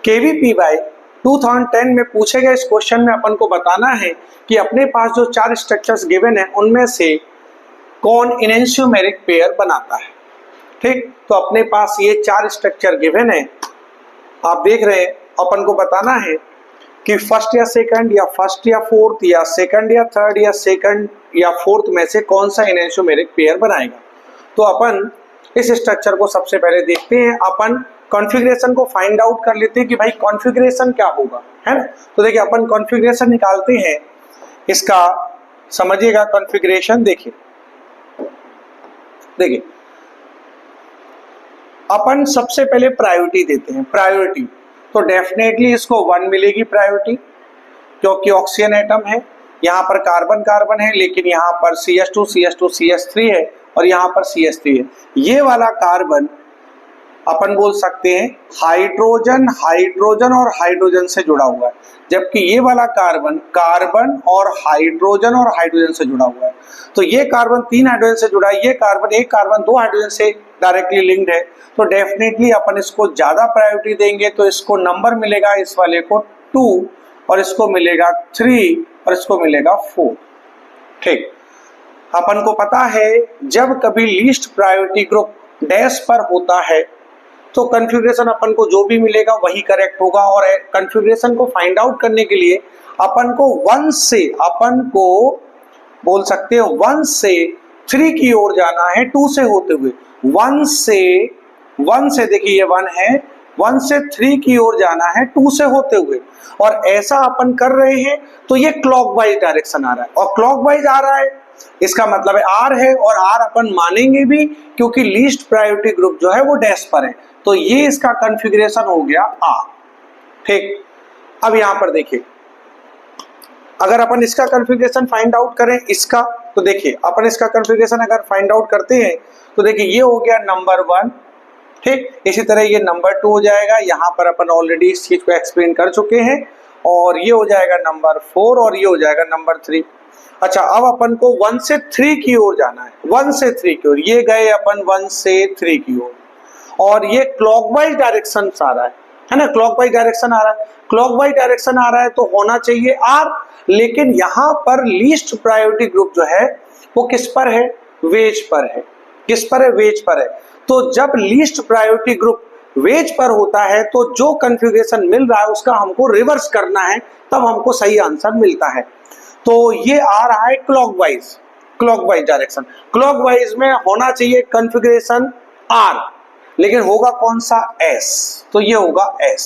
KVP bye 2010 में पूछे गए इस क्वेश्चन में अपन को बताना है कि अपने पास जो 4 स्ट्रक्चर्स गिवन है उनमें से कौन इनेंशियोमेरिक पेयर बनाता है। ठीक, तो अपने पास ये 4 स्ट्रक्चर गिवन है, आप देख रहे हैं। अपन को बताना है कि फर्स्ट या सेकंड या फर्स्ट या फोर्थ या सेकंड या थर्ड या सेकंड या फोर्थ में से कौन सा इनेंशियोमेरिक पेयर बनाएगा। तो अपन इस स्ट्रक्चर को सबसे पहले देखते हैं, अपन कॉन्फ़िगरेशन को फाइंड आउट कर लेते हैं कि भाई कॉन्फ़िगरेशन क्या होगा, है ना। तो देखिए अपन कॉन्फ़िगरेशन निकालते हैं, इसका समझिएगा कॉन्फ़िगरेशन। देखिए अपन सबसे पहले प्रायोरिटी देते हैं। प्रायोरिटी तो डेफिनेटली इसको 1 मिलेगी प्रायोरिटी, क्योंकि ऑक्सीजन एटम है, यहाँ पर कार्बन कार्बन है, लेकिन यहाँ पर CH2 CH2 CH3 है और यहाँ पर CH3 है। ये वाला कार्बन अपन बोल सकते हैं हाइड्रोजन हाइड्रोजन और हाइड्रोजन से जुड़ा हुआ है, जबकि ये वाला कार्बन कार्बन और हाइड्रोजन से जुड़ा हुआ है। तो ये कार्बन 3 हाइड्रोजन से जुड़ा है, ये कार्बन एक कार्बन 2 हाइड्रोजन से डायरेक्टली लिंक्ड है। तो डेफिनेटली अपन इसको ज्यादा प्रायोरिटी देंगे, तो इसको नंबर मिलेगा इस वाले को 2 और इसको मिलेगा 3 और इसको मिलेगा 4। ठीक, अपन को पता है जब कभी लीस्ट प्रायोरिटी ग्रुप डैश पर होता है तो कॉन्फ़िगरेशन अपन को जो भी मिलेगा वही करेक्ट होगा। और कॉन्फ़िगरेशन को फाइंड आउट करने के लिए अपन को 1 से, अपन को बोल सकते हैं 1 से 3 की ओर जाना है 2 से होते हुए। 1 से देखिए ये 1 है, 1 से 3 की ओर जाना है 2 से होते हुए। और ऐसा अपन कर रहे हैं तो ये क्लॉकवाइज डायरेक्शन आ रहा है, और क्लॉकवाइज आ रहा है इसका मतलब है R है, और R अपन मानेंगे भी क्योंकि लीस्ट प्रायोरिटी ग्रुप जो है वो डैश पर है। तो ये इसका कॉन्फ़िगरेशन हो गया R। ठीक, अब यहां पर देखिए अगर अपन इसका कॉन्फ़िगरेशन फाइंड आउट करें इसका, तो देखिए अपन इसका कॉन्फ़िगरेशन अगर फाइंड आउट करते हैं तो देखिए ये हो गया नंबर 1। ठीक, इसी तरह ये नंबर 2 हो जाएगा, यहाँ पर अपन ऑलरेडी इस चीज को एक्सप्लेन कर चुके हैं। और ये हो जाएगा नंबर 4 और ये हो जाएगा नंबर 3। अच्छा, अब अपन को 1 से 3 की ओर जाना है, 1 से 3 की ओर। ये गए अपन 1 से 3 की ओर, और ये क्लॉकवाइज डायरेक्शन आ रहा है ना, क्लॉकवाइज डायरेक्शन आ रहा है। क्लॉकवाइज डायरेक्शन आ रहा है तो होना चाहिए R, लेकिन यहाँ पर लीस्ट प्रायोरिटी ग्रुप जो है वो किस पर है, वेज पर है। किस पर है, वेज पर है। तो जब लीस्ट प्रायोरिटी ग्रुप वेज पर होता है तो जो कॉन्फ़िगरेशन मिल रहा है उसका हमको रिवर्स करना है, तब हमको सही आंसर मिलता है। तो ये आ रहा है क्लॉकवाइज डायरेक्शन। क्लॉकवाइज में होना चाहिए कॉन्फ़िगरेशन R, लेकिन होगा कौन सा, S। तो ये होगा S।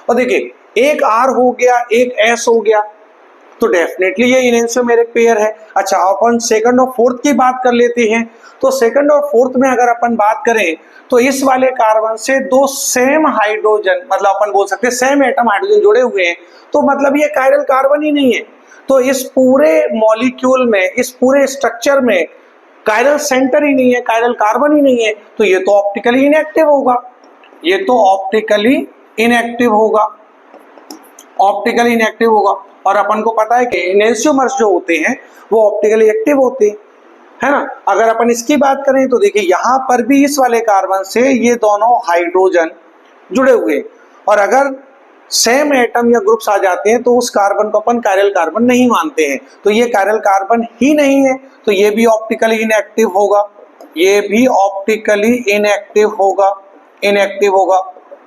और देखिए एक R हो गया, एक S हो गया, तो डेफिनेटली ये इनेंशियोमेरिक पेयर है। अच्छा, अपन सेकंड और फोर्थ की बात कर लेते हैं। तो सेकंड और फोर्थ में अगर अपन बात करें तो इस वाले कार्बन से 2 सेम हाइड्रोजन, मतलब अपन बोल सकते हैं सेम एटम हाइड्रोजन जुड़े हुए हैं, तो मतलब ये कायरल कार्बन ही नहीं है। तो इस पूरे मॉलिक्यूल में, इस पूरे स्ट्रक्चर में कायरल सेंटर ही नहीं है, कायरल कार्बन ही नहीं है, तो ये तो ऑप्टिकली इनएक्टिव होगा। ये तो ऑप्टिकली इनएक्टिव होगा, ऑप्टिकली इनएक्टिव होगा। और अपन को पता है कि इनेंशियोमर्स जो होते हैं वो ऑप्टिकली एक्टिव होते हैं, है ना। अगर अपन इसकी बात करें तो देखिए यहाँ पर भी इस वाले कार्बन से ये दोनों हाइड्रोजन जुड़े हुए, और अगर सेम एटम या ग्रुप्स आ जाते हैं तो उस कार्बन को अपन कायरल कार्बन नहीं मानते हैं। तो ये कायरल कार्बन ही नहीं है, तो ये भी ऑप्टिकली इनएक्टिव होगा, ये भी ऑप्टिकली इनएक्टिव होगा।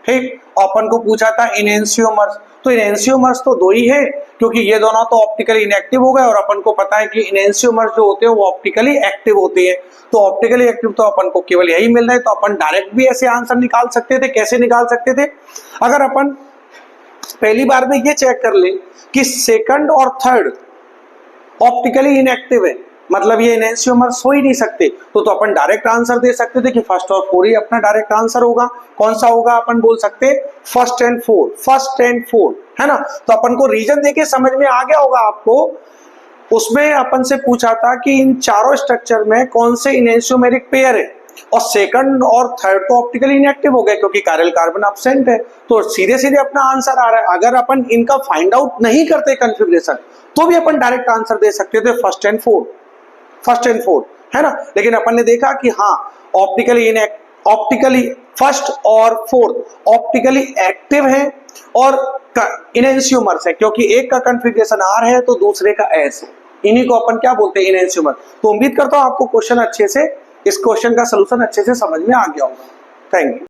ठीक, अपन को पूछा था इनेंशियोमर्स, तो इनेंशियोमर्स तो 2 ही है, क्योंकि ये दोनों तो ऑप्टिकली इनएक्टिव हो गए, और अपन को पता है कि इनेंशियोमर्स जो होते हैं वो ऑप्टिकली एक्टिव होते हैं। तो ऑप्टिकली एक्टिव तो अपन को केवल यही मिल रहा है। तो अपन डायरेक्ट भी ऐसे आंसर निकाल सकते थे। कैसे निकाल सकते थे, अगर अपन पहली बार में ये चेक कर ले कि सेकंड और थर्ड ऑप्टिकली इनएक्टिव है, मतलब ये इनेंशियोमर्स हो ही नहीं सकते, तो अपन डायरेक्ट आंसर दे सकते थे कि फर्स्ट और 4 ही अपना डायरेक्ट आंसर होगा। कौन सा होगा, अपन बोल सकते फर्स्ट एंड फोर, है ना। तो अपन को रीजन देके समझ में आ गया होगा आपको। उसमें अपन से पूछा था कि इन चारों स्ट्रक्चर में कौन से इनेंशियोमेरिक पेयर है, और सेकंड और थर्ड तो ऑप्टिकली इनएक्टिव हो गए क्योंकि कायरल कार्बन एब्सेंट है। तो सीधे सीधे अपना आंसर आ रहा है। अगर अपन इनका फाइंड आउट नहीं करते कॉन्फ़िगरेशन, तो भी अपन डायरेक्ट आंसर दे सकते थे फर्स्ट एंड फोर्थ, है ना। लेकिन अपन ने देखा कि हाँ ऑप्टिकली फर्स्ट और फोर्थ ऑप्टिकली एक्टिव है और इनेंशियोमर्स है, क्योंकि एक का कॉन्फ़िगरेशन R है तो दूसरे का S है, इन्हीं को अपन क्या बोलते हैं, इनेंशियोमर। तो उम्मीद करता हूं आपको क्वेश्चन अच्छे से, इस क्वेश्चन का सलूशन अच्छे से समझ में आ गया होगा। Thank you.